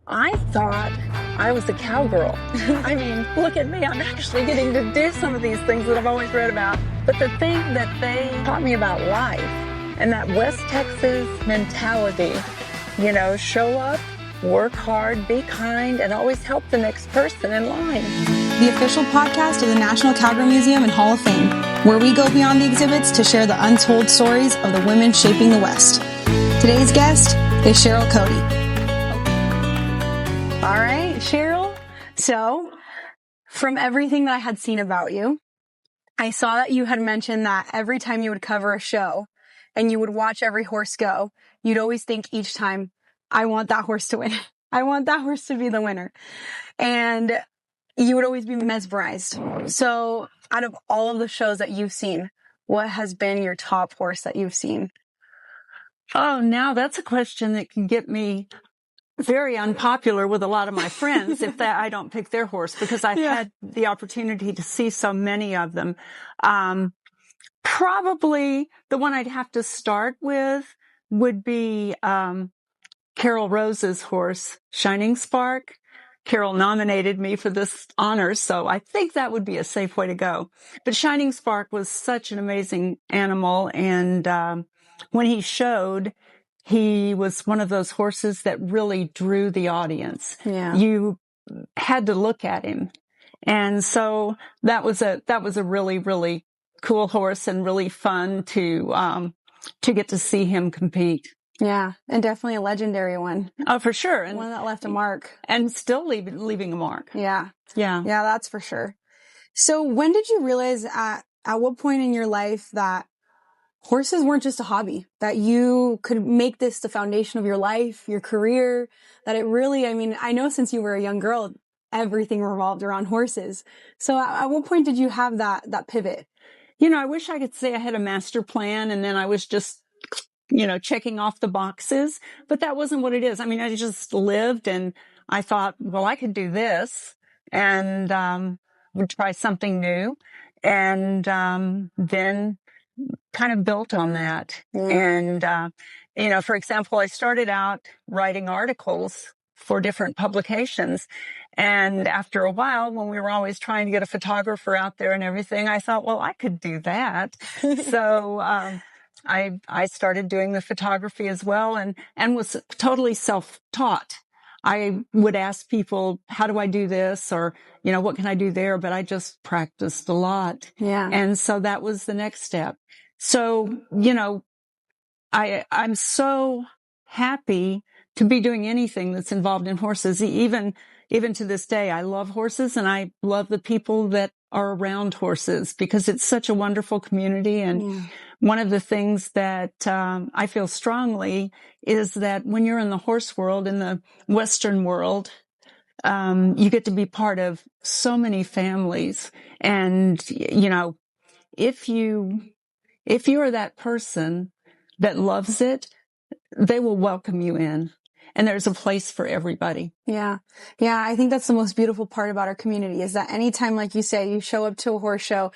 I thought I was a cowgirl. I mean, look at me. I'm actually getting to do some of these things that I've always read about. But the thing that they taught me about life and that West Texas mentality, show up, work hard, be kind, and always help the next person in line. The official podcast of the National Cowgirl Museum and Hall of Fame, where we go beyond the exhibits to share the untold stories of the women shaping the West. Today's guest is Cheryl Cody. All right, Cheryl. So, from everything that I had seen about you, I saw that you had mentioned that every time you would cover a show and you would watch every horse go, you'd always think each time, I want that horse to win. I want that horse to be the winner. And you would always be mesmerized. So, out of all of the shows that you've seen, what has been your top horse that you've seen? Oh, now that's a question that can get me very unpopular with a lot of my friends if I don't pick their horse, because I've had the opportunity to see so many of them. Probably the one I'd have to start with would be Carol Rose's horse, Shining Spark. Carol nominated me for this honor, so I think that would be a safe way to go. But Shining Spark was such an amazing animal, and when he showed, he was one of those horses that really drew the audience. Yeah. You had to look at him. And so that was a really, really cool horse and really fun to get to see him compete. Yeah, and definitely a legendary one. Oh, for sure. And one that left a mark. And still leaving a mark. Yeah. Yeah. Yeah, that's for sure. So when did you realize at what point in your life that horses weren't just a hobby, that you could make this the foundation of your life, your career, that it really, I know since you were a young girl, everything revolved around horses. So at what point did you have that pivot? I wish I could say I had a master plan and then I was just, checking off the boxes, but that wasn't what it is. I just lived and I thought, well, I could do this and, would try something new. And, then kind of built on that. And, for example, I started out writing articles for different publications. And after a while, when we were always trying to get a photographer out there and everything, I thought, well, I could do that. So, I started doing the photography as well and was totally self-taught. I would ask people, how do I do this? Or, what can I do there? But I just practiced a lot. Yeah. And so that was the next step. So, I'm so happy to be doing anything that's involved in horses. Even to this day, I love horses and I love the people that are around horses because it's such a wonderful community. And one of the things that I feel strongly is that when you're in the horse world, in the Western world, you get to be part of so many families. And, if you are that person that loves it, they will welcome you in. And there's a place for everybody. Yeah. Yeah. I think that's the most beautiful part about our community is that anytime, like you say, you show up to a horse show,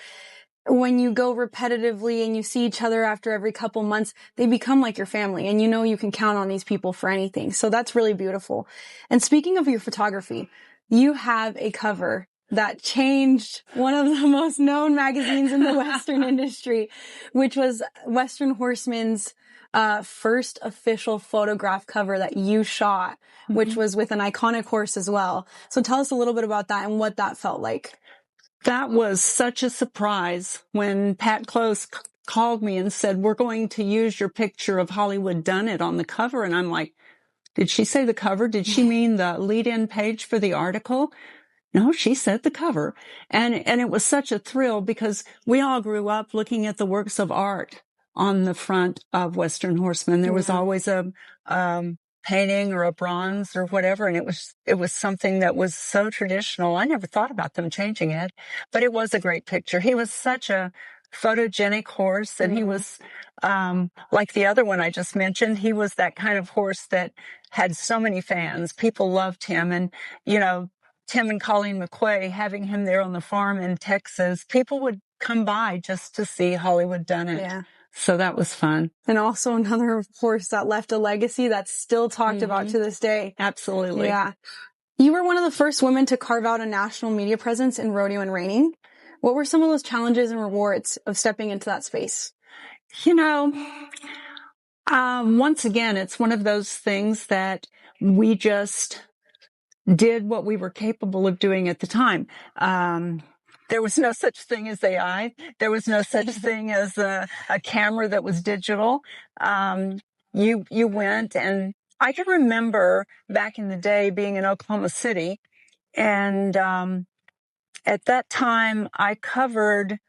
when you go repetitively and you see each other after every couple months, they become like your family and you can count on these people for anything. So that's really beautiful. And speaking of your photography, you have a cover that changed one of the most known magazines in the Western industry, which was Western Horseman's first official photograph cover that you shot, which was with an iconic horse as well. So tell us a little bit about that and what that felt like. That was such a surprise when Pat Close called me and said, we're going to use your picture of Hollywood Done It on the cover. And I'm like, did she say the cover? Did she mean the lead-in page for the article? No, she said the cover. And it was such a thrill because we all grew up looking at the works of art on the front of Western Horseman. There was always a painting or a bronze or whatever. And it was something that was so traditional. I never thought about them changing it, but it was a great picture. He was such a photogenic horse. And he was, like the other one I just mentioned, he was that kind of horse that had so many fans. People loved him. And, Tim and Colleen McQuay, having him there on the farm in Texas, people would come by just to see Hollywood Done It. Yeah. So that was fun. And also another horse that left a legacy that's still talked about to this day. Absolutely. Yeah. You were one of the first women to carve out a national media presence in rodeo and reining. What were some of those challenges and rewards of stepping into that space? You know, once again, it's one of those things that we just did what we were capable of doing at the time. There was no such thing as AI. There was no such thing as a camera that was digital. You went, and I can remember back in the day being in Oklahoma City, and at that time I covered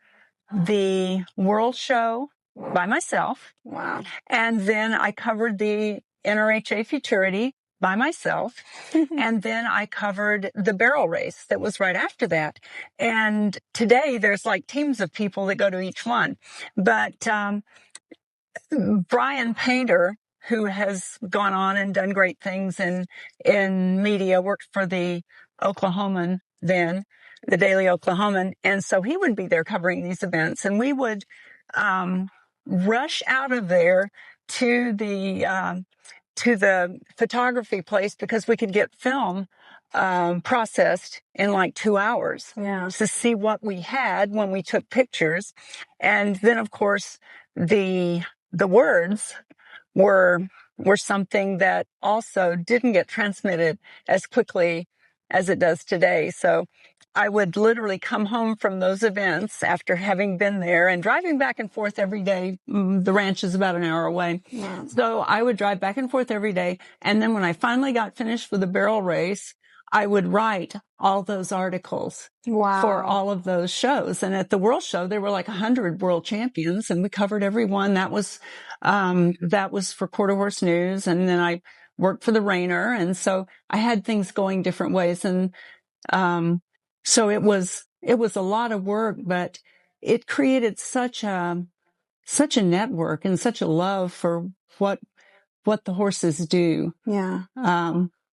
the World Show by myself. Wow. And then I covered the NRHA Futurity by myself. And then I covered the barrel race that was right after that. And today there's like teams of people that go to each one. But Brian Painter, who has gone on and done great things in media, worked for the Oklahoman then, the Daily Oklahoman. And so he would be there covering these events, and we would rush out of there to the photography place because we could get film processed in like 2 hours to see what we had when we took pictures. And then, of course, the words were something that also didn't get transmitted as quickly as it does today. So I would literally come home from those events after having been there and driving back and forth every day. The ranch is about an hour away. Yeah. So I would drive back and forth every day. And then when I finally got finished with the barrel race, I would write all those articles for all of those shows. And at the World Show, there were like 100 world champions, and we covered every one. That was for Quarter Horse News. And then I worked for the Rainer. And so I had things going different ways. And, so it was a lot of work, but it created such a network and such a love for what the horses do. Yeah.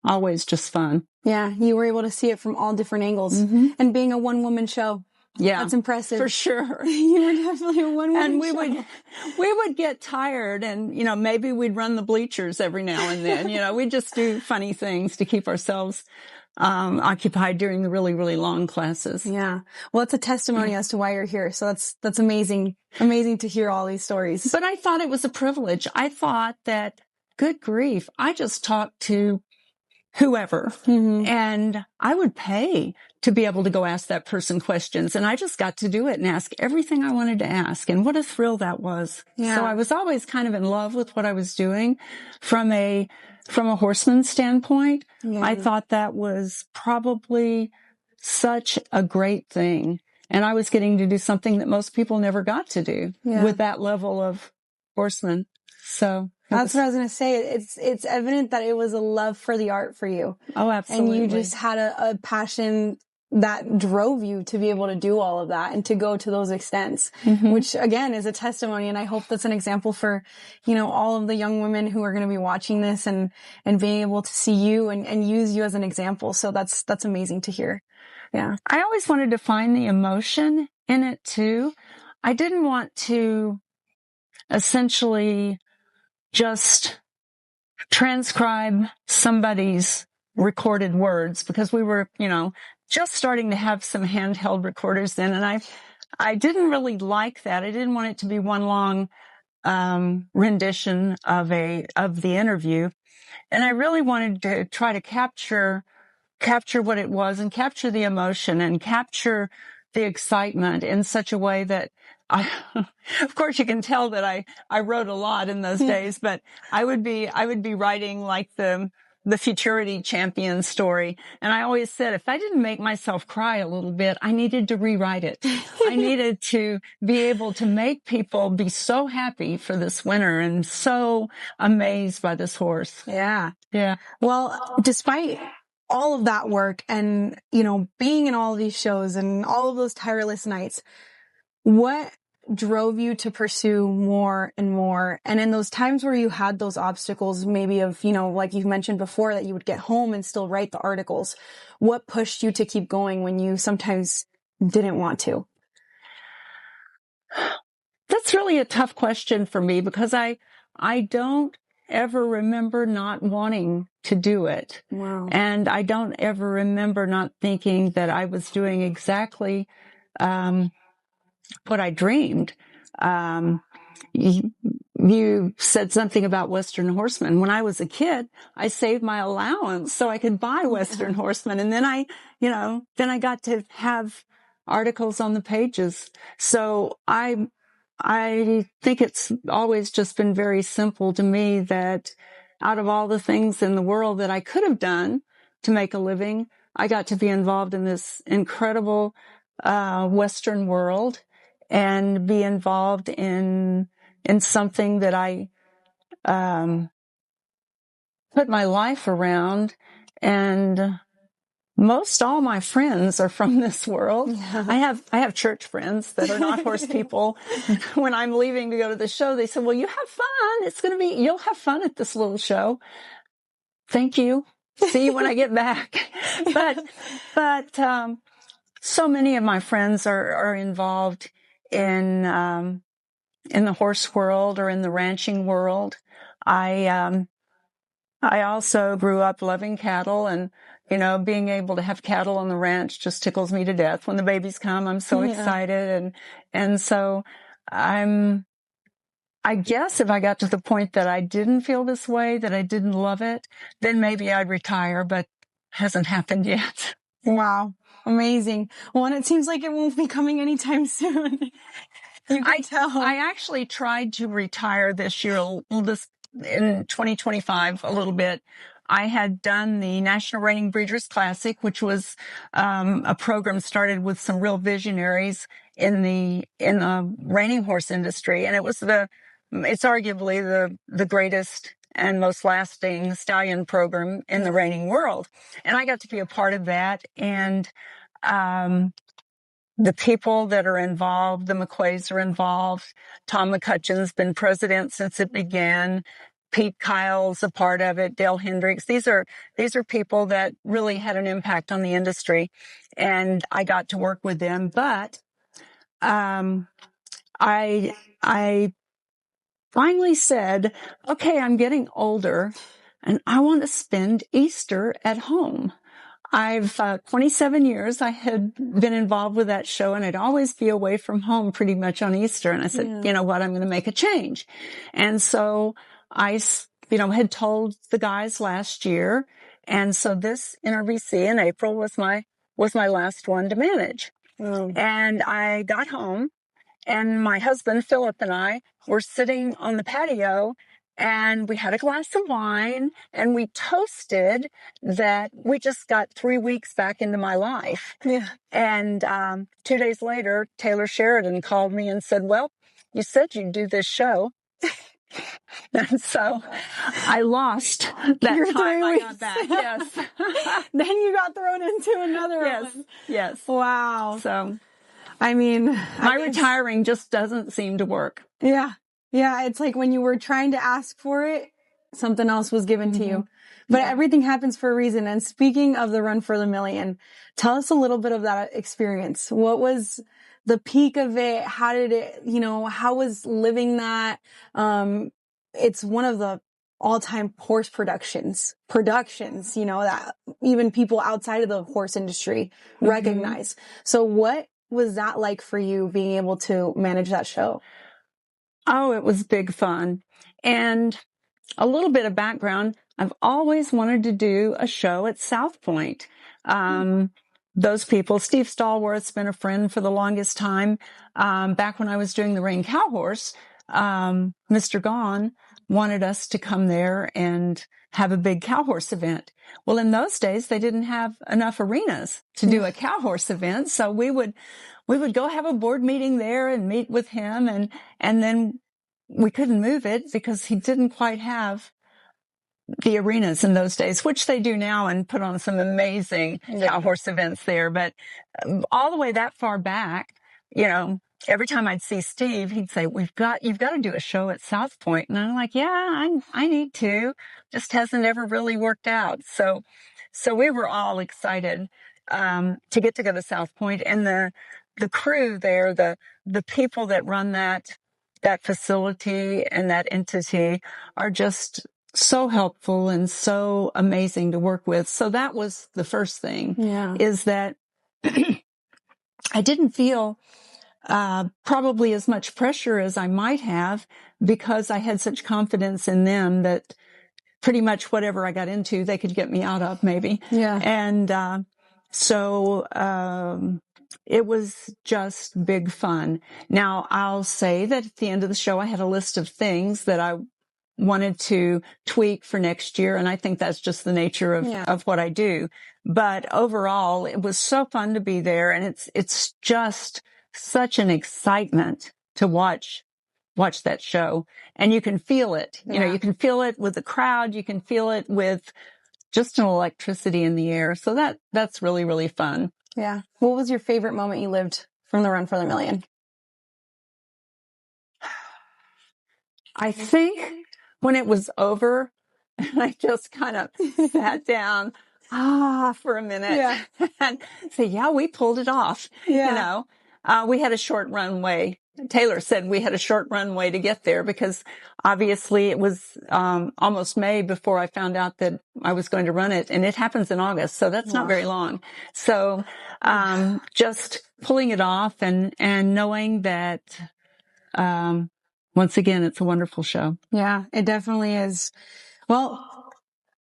Always just fun. Yeah. You were able to see it from all different angles, and being a one-woman show. Yeah. That's impressive. For sure. You were definitely a one-woman show. And we would get tired, and, maybe we'd run the bleachers every now and then. We'd just do funny things to keep ourselves occupied during the really, really long classes. Yeah. Well, it's a testimony as to why you're here. So that's amazing. Amazing to hear all these stories. But I thought it was a privilege. I thought that, good grief, I just talked to whoever, and I would pay to be able to go ask that person questions. And I just got to do it and ask everything I wanted to ask. And what a thrill that was. Yeah. So I was always kind of in love with what I was doing from a horseman's standpoint. Yeah. I thought that was probably such a great thing. And I was getting to do something that most people never got to do with that level of horseman. So that's what I was going to say. It's evident that it was a love for the art for you. Oh, absolutely. And you just had a passion that drove you to be able to do all of that and to go to those extents, which again is a testimony. And I hope that's an example for, all of the young women who are going to be watching this and being able to see you and use you as an example. So that's amazing to hear. Yeah. I always wanted to find the emotion in it too. I didn't want to essentially just transcribe somebody's recorded words, because we were, just starting to have some handheld recorders then. And I didn't really like that. I didn't want it to be one long, rendition of the interview. And I really wanted to try to capture what it was and capture the emotion and capture the excitement in such a way that of course you can tell that I wrote a lot in those days, but I would be writing like the Futurity champion story. And I always said, if I didn't make myself cry a little bit, I needed to rewrite it. I needed to be able to make people be so happy for this winner and so amazed by this horse. Yeah. Yeah. Well, despite all of that work and, being in all of these shows and all of those tireless nights, what drove you to pursue more and more? And in those times where you had those obstacles, maybe of, like you've mentioned before, that you would get home and still write the articles, what pushed you to keep going when you sometimes didn't want to? That's That's really a tough question for me because I don't ever remember not wanting to do it. Wow. And I don't ever remember not thinking that I was doing exactly, what I dreamed. You said something about Western Horsemen. When I was a kid, I saved my allowance so I could buy Western Horsemen. And then I got to have articles on the pages. So I think it's always just been very simple to me that out of all the things in the world that I could have done to make a living, I got to be involved in this incredible, Western world and be involved in something that I, put my life around. And most all my friends are from this world. I have church friends that are not horse people. When I'm leaving to go to the show, they said, well, you have fun. You'll have fun at this little show. Thank you. See you when I get back. But so many of my friends are involved in the horse world or in the ranching world. I also grew up loving cattle, and, being able to have cattle on the ranch just tickles me to death. When the babies come, I'm so excited. And so I guess if I got to the point that I didn't feel this way, that I didn't love it, then maybe I'd retire, but hasn't happened yet. Wow. Amazing. Well, and it seems like it won't be coming anytime soon. You can tell. I actually tried to retire this year, in 2025, a little bit. I had done the National Reining Breeders' Classic, which was a program started with some real visionaries in the reining horse industry, and it's arguably the greatest and most lasting stallion program in the reining world. And I got to be a part of that, and the people that are involved, the McQuays are involved. Tom McCutcheon's been president since it began. Pete Kyle's a part of it. Dale Hendricks. These are people that really had an impact on the industry, and I got to work with them. But I finally said, okay, I'm getting older, and I want to spend Easter at home. I've 27 years I had been involved with that show, and I'd always be away from home pretty much on Easter. And I said, you know what, I'm going to make a change. And so I, had told the guys last year. And so this NRBC in April was my last one to manage. And I got home, and my husband, Philip, and I were sitting on the patio, and we had a glass of wine, and we toasted that we just got 3 weeks back into my life. Yeah. And 2 days later, Taylor Sheridan called me and said, well, you said you'd do this show. And so I lost that Your time 3 I weeks. got back. Yes. Then you got thrown into another one. Yes. Wow. So, I mean, my retiring just doesn't seem to work. Yeah. Yeah. It's like when you were trying to ask for it, something else was given to you. But everything happens for a reason. And speaking of the Run for the Million, tell us a little bit of that experience. What was the peak of it? How did it, how was living that? It's one of the all-time horse productions, that even people outside of the horse industry recognize. So what was that like for you, being able to manage that show? Oh, it was big fun. And a little bit of background, I've always wanted to do a show at South Point. Those people, Steve Stallworth's been a friend for the longest time. Back when I was doing the Rein Cow Horse, Mr. Gone wanted us to come there and have a big cow horse event. Well, in those days, they didn't have enough arenas to do a cow horse event. So we would go have a board meeting there and meet with him. And then we couldn't move it because he didn't quite have the arenas in those days, which they do now, and put on some amazing cow horse events there. But all the way that far back, every time I'd see Steve, he'd say, you've got to do a show at South Point. And I'm like, yeah, I need to. Just hasn't ever really worked out. So we were all excited, to get to go to South Point, and the crew there, the people that run that that facility and that entity are just so helpful and so amazing to work with. So that was the first thing, is that I didn't feel probably as much pressure as I might have, because I had such confidence in them that pretty much whatever I got into, they could get me out of, maybe. Yeah. And so it was just big fun. Now, I'll say that at the end of the show, I had a list of things that I wanted to tweak for next year. And I think that's just the nature of what I do. But overall, it was so fun to be there. And it's just such an excitement to watch that show. And you can feel it. You know, you can feel it with the crowd. You can feel it with just an electricity in the air. So that's really, really fun. Yeah. What was your favorite moment you lived from the Run for the Million? I think when it was over, and I just kind of sat down, for a minute and say, yeah, we pulled it off. Yeah. You know, we had a short runway. Taylor said we had a short runway to get there, because obviously it was almost May before I found out that I was going to run it. And it happens in August. So that's not very long. So just pulling it off and knowing that once again, it's a wonderful show. Yeah, it definitely is. Well,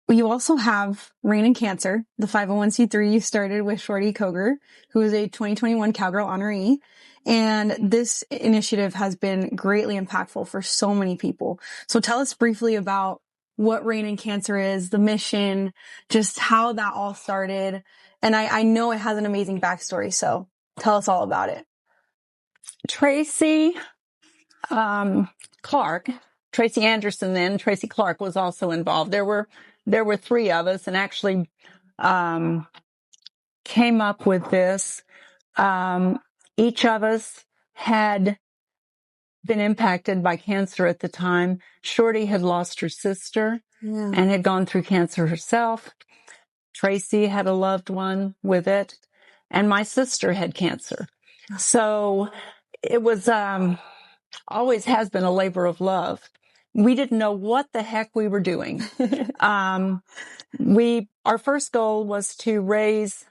you also have Rein In Cancer, the 501c3 you started with Shorty Coger, who is a 2021 Cowgirl Honoree. And this initiative has been greatly impactful for so many people. So tell us briefly about what Rein In Cancer is, the mission, just how that all started. And I know it has an amazing backstory, so tell us all about it. Tracy Clark, Tracy Anderson, then Tracy Clark was also involved. There were three of us, and actually came up with this. Each of us had been impacted by cancer at the time. Shorty had lost her sister and had gone through cancer herself. Tracy had a loved one with it, and my sister had cancer. So it was always has been a labor of love. We didn't know what the heck we were doing. Our first goal was to raise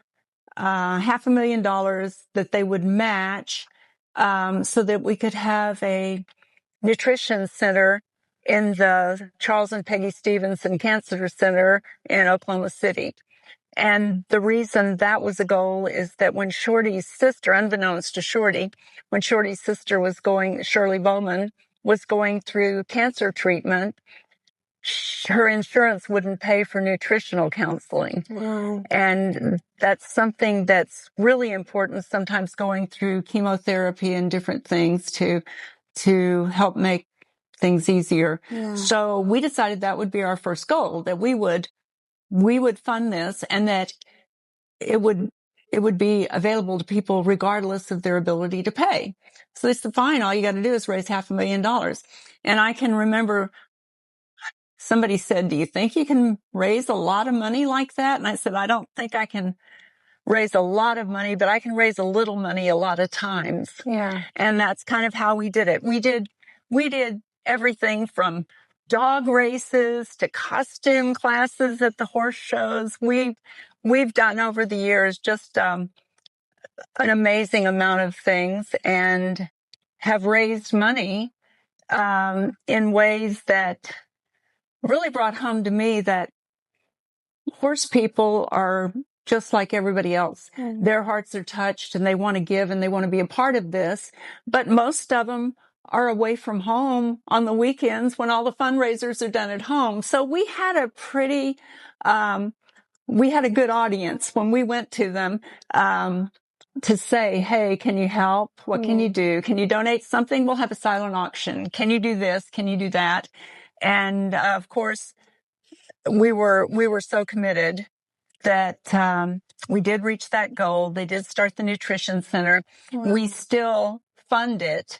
$500,000 that they would match, so that we could have a nutrition center in the Charles and Peggy Stevenson Cancer Center in Oklahoma City. And the reason that was a goal is that when Shorty's sister, unbeknownst to Shorty, when Shorty's sister Shirley Bowman, was going through cancer treatment, her insurance wouldn't pay for nutritional counseling. Wow. And that's something that's really important, sometimes going through chemotherapy and different things to help make things easier. Yeah. So we decided that would be our first goal, that we would fund this, and that it would be available to people regardless of their ability to pay. So they said, fine, all you got to do is raise $500,000. And I can remember somebody said, do you think you can raise a lot of money like that? And I said, I don't think I can raise a lot of money, but I can raise a little money a lot of times. Yeah. And that's kind of how we did it. We did everything from dog races to costume classes at the horse shows. We've done over the years just an amazing amount of things, and have raised money in ways that really brought home to me that horse people are just like everybody else. Their hearts are touched, and they want to give, and they want to be a part of this. But most of them are away from home on the weekends when all the fundraisers are done at home. So we had a pretty, we had a good audience when we went to them, to say, hey, can you help? What can you do? Can you donate something? We'll have a silent auction. Can you do this? Can you do that? And of course, we were so committed that we did reach that goal. They did start the nutrition center. Wow. We still fund it.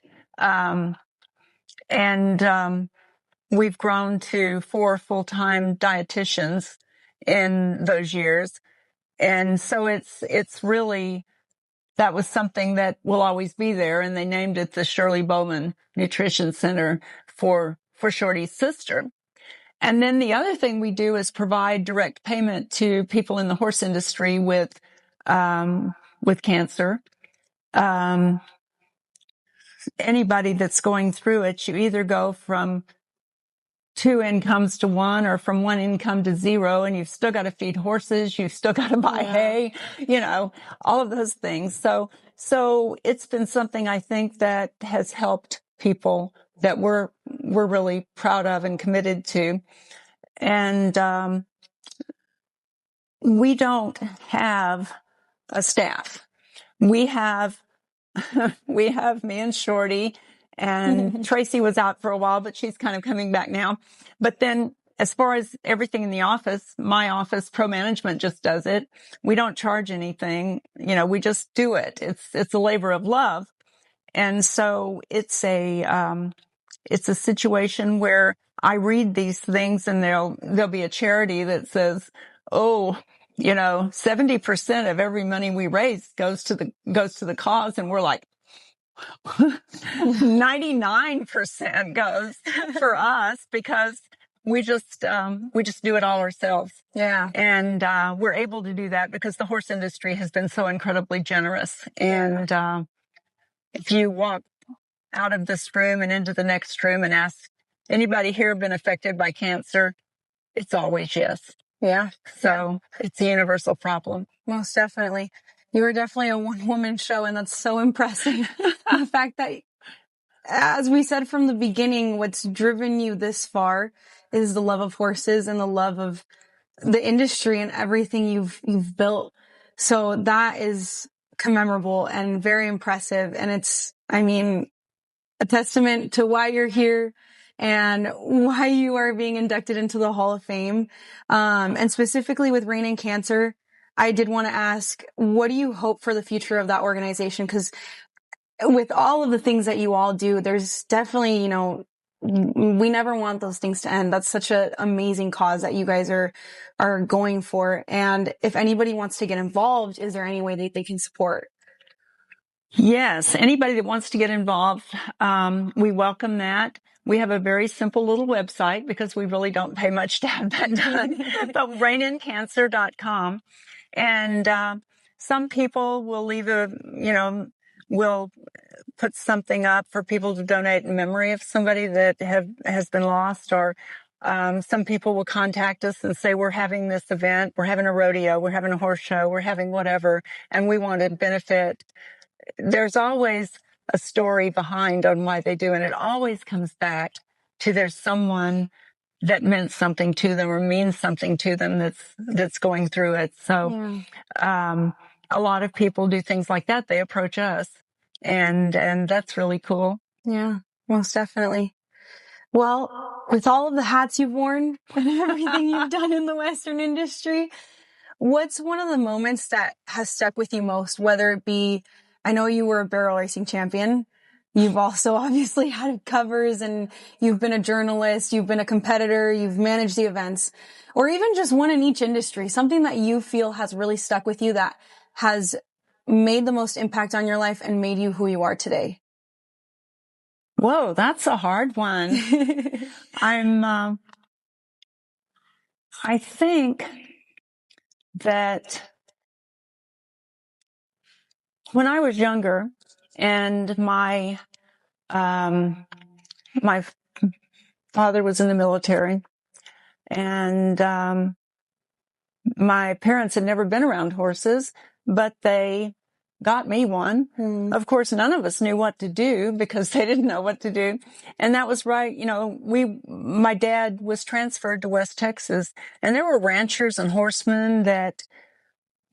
We've grown to 4 full-time dietitians in those years. And so it's really that was something that will always be there. And they named it the Shirley Bowman Nutrition Center for Shorty's sister. And then the other thing we do is provide direct payment to people in the horse industry with cancer. Anybody that's going through it, you either go from 2 incomes to 1 or from 1 income to 0, and you've still got to feed horses. You've still got to buy hay, all of those things. So it's been something I think that has helped people that we're really proud of and committed to. And, we don't have a staff. We have me and Shorty, and Tracy was out for a while, but she's kind of coming back now. But then as far as everything in the office, my office, Pro Management just does it. We don't charge anything. We just do it. It's a labor of love. And so it's a situation where I read these things and there'll be a charity that says, 70% of every money we raise goes to the cause. And we're like, 99% goes for us because we just do it all ourselves. Yeah. And, we're able to do that because the horse industry has been so incredibly generous. And, if you walk out of this room and into the next room and ask anybody here been affected by cancer, it's always yes. Yeah. So it's a universal problem. Most definitely. You were definitely a one-woman show, and that's so impressive. The fact that, as we said from the beginning, what's driven you this far is the love of horses and the love of the industry and everything you've built. So that is commemorable and very impressive. And it's, a testament to why you're here and why you are being inducted into the Hall of Fame. And specifically with Rein In Cancer, I did want to ask, what do you hope for the future of that organization? Because with all of the things that you all do, there's definitely, we never want those things to end. That's such an amazing cause that you guys are going for. And if anybody wants to get involved, is there any way that they can support? Yes. Anybody that wants to get involved, we welcome that. We have a very simple little website because we really don't pay much to have that done, but reinincancer.com. And, some people will will put something up for people to donate in memory of somebody that has been lost, or some people will contact us and say, we're having this event, we're having a rodeo, we're having a horse show, we're having whatever, and we want to benefit. There's always a story behind on why they do, and it always comes back to there's someone that meant something to them or means something to them that's going through it. So, a lot of people do things like that. They approach us, and that's really cool. Yeah, most definitely. Well, with all of the hats you've worn and everything you've done in the Western industry, what's one of the moments that has stuck with you most? Whether it be, I know you were a barrel racing champion. You've also obviously had covers, and you've been a journalist, you've been a competitor, you've managed the events, or even just one in each industry, something that you feel has really stuck with you that has made the most impact on your life and made you who you are today. Whoa, that's a hard one. I think that when I was younger and my father was in the military, and my parents had never been around horses, but they got me one. Of course, none of us knew what to do because they didn't know what to do. And that was right. My dad was transferred to West Texas, and there were ranchers and horsemen that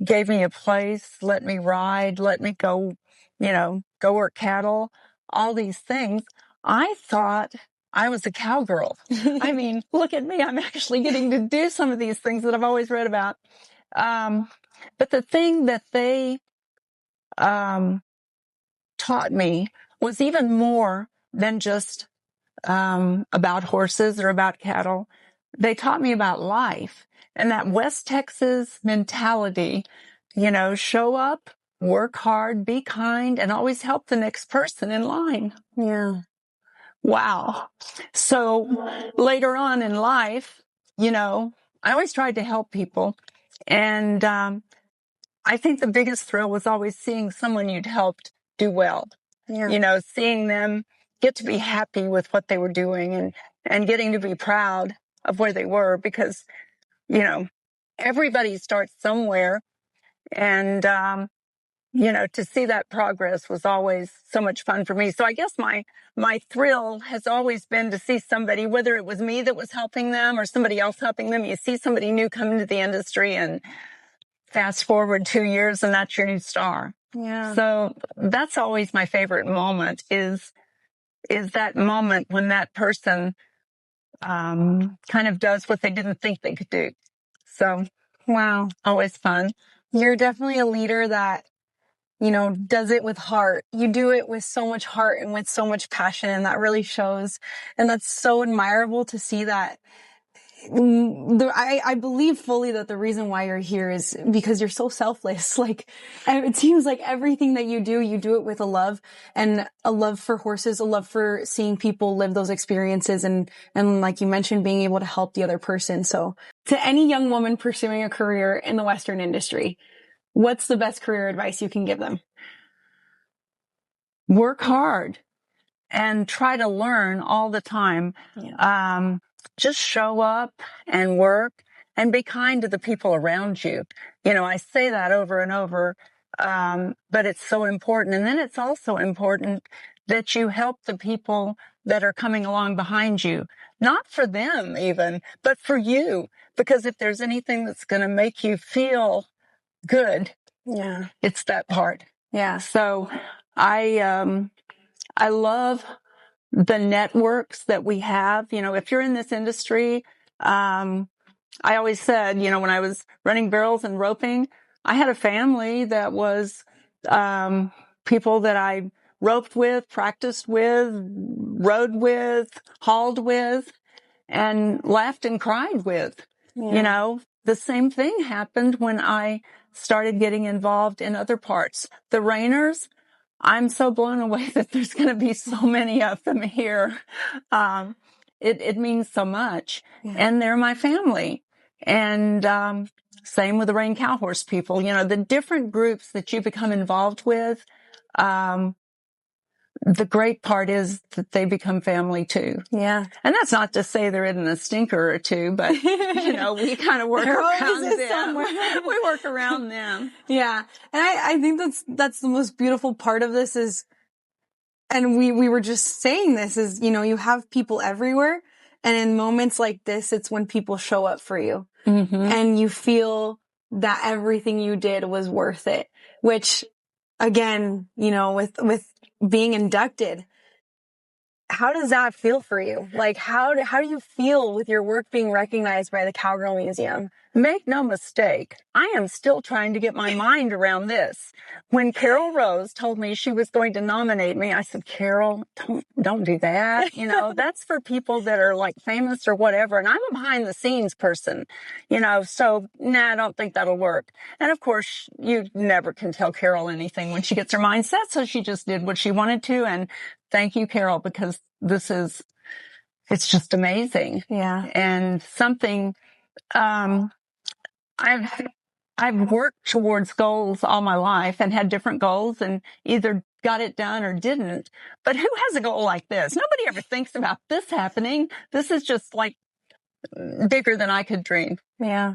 gave me a place, let me ride, let me go work cattle, all these things. I thought I was a cowgirl. Look at me. I'm actually getting to do some of these things that I've always read about. But the thing that they taught me was even more than just about horses or about cattle. They taught me about life and that West Texas mentality, show up, work hard, be kind, and always help the next person in line. Yeah. Wow. So later on in life, I always tried to help people. And I think the biggest thrill was always seeing someone you'd helped do well. Yeah. Seeing them get to be happy with what they were doing and getting to be proud of where they were, because, everybody starts somewhere. And, to see that progress was always so much fun for me. So I guess my thrill has always been to see somebody, whether it was me that was helping them or somebody else helping them. You see somebody new come into the industry, and fast forward 2 years and that's your new star. Yeah. So that's always my favorite moment is that moment when that person kind of does what they didn't think they could do. So, Wow. always fun. You're definitely a leader that, does it with heart. You do it with so much heart and with so much passion, and that really shows. And that's so admirable to see that. I believe fully that the reason why you're here is because you're so selfless. Like, it seems like everything that you do it with a love, and a love for horses, a love for seeing people live those experiences. And like you mentioned, being able to help the other person. So to any young woman pursuing a career in the Western industry, what's the best career advice you can give them? Work hard and try to learn all the time. Yeah. Just show up and work and be kind to the people around you. I say that over and over, but it's so important. And then it's also important that you help the people that are coming along behind you, not for them even, but for you. Because if there's anything that's going to make you feel good, Yeah. it's that part. Yeah. So I love the networks that we have. If you're in this industry, I always said, when I was running barrels and roping, I had a family that was people that I roped with, practiced with, rode with, hauled with, and laughed and cried with. Yeah. The same thing happened when I started getting involved in other parts. The reiners, I'm so blown away that there's going to be so many of them here. It means so much. Yeah. And they're my family. And same with the rein cow horse people. The different groups that you become involved with, the great part is that they become family too. Yeah. And that's not to say there isn't a stinker or two, but, we kind of work around them. We work around them. Yeah. And I think that's the most beautiful part of this is, and we were just saying this is, you have people everywhere. And in moments like this, it's when people show up for you. Mm-hmm. And you feel that everything you did was worth it, which again, with being inducted, how does that feel for you? Like, how do you feel with your work being recognized by the Cowgirl Museum? Make no mistake, I am still trying to get my mind around this. When Carol Rose told me she was going to nominate me, I said, Carol, don't do that. That's for people that are like famous or whatever. And I'm a behind the scenes person, so I don't think that'll work. And of course, you never can tell Carol anything when she gets her mind set. So she just did what she wanted to. And thank you, Carol, because it's just amazing. Yeah. And something, I've worked towards goals all my life and had different goals and either got it done or didn't. But who has a goal like this? Nobody ever thinks about this happening. This is just like bigger than I could dream. Yeah.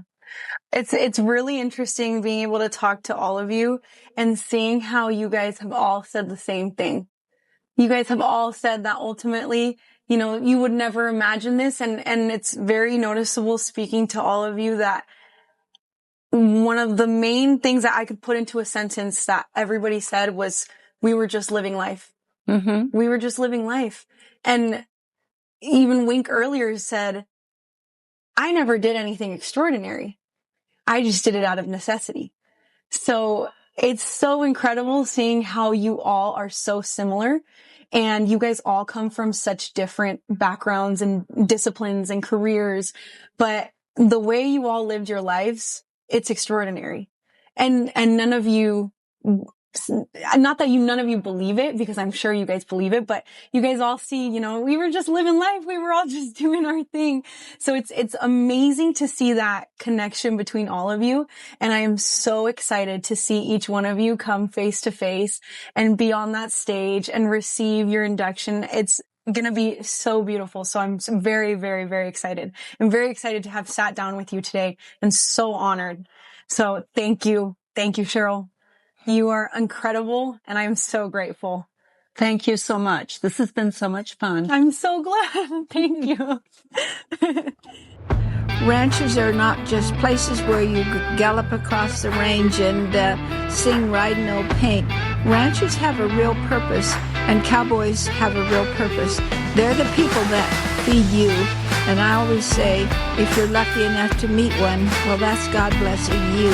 It's really interesting being able to talk to all of you and seeing how you guys have all said the same thing. You guys have all said that ultimately, you would never imagine this. And it's very noticeable speaking to all of you that one of the main things that I could put into a sentence that everybody said was, we were just living life. Mm-hmm. We were just living life. And even Wink earlier said, I never did anything extraordinary. I just did it out of necessity. So it's so incredible seeing how you all are so similar, and you guys all come from such different backgrounds and disciplines and careers, but the way you all lived your lives, it's extraordinary. And none of you not that none of you believe it, because I'm sure you guys believe it, but you guys all see, you know, we were just living life. We were all just doing our thing. So it's amazing to see that connection between all of you. And I am so excited to see each one of you come face to face and be on that stage and receive your induction. It's going to be so beautiful. So I'm very, very, very excited. I'm very excited to have sat down with you today and so honored. So thank you. Thank you, Cheryl. You are incredible, and I'm so grateful. Thank you so much. This has been so much fun. I'm so glad. Thank you. Ranches are not just places where you gallop across the range and sing Ride No Paint. Ranches have a real purpose, and cowboys have a real purpose. They're the people that feed you. And I always say, if you're lucky enough to meet one, well, that's God blessing you.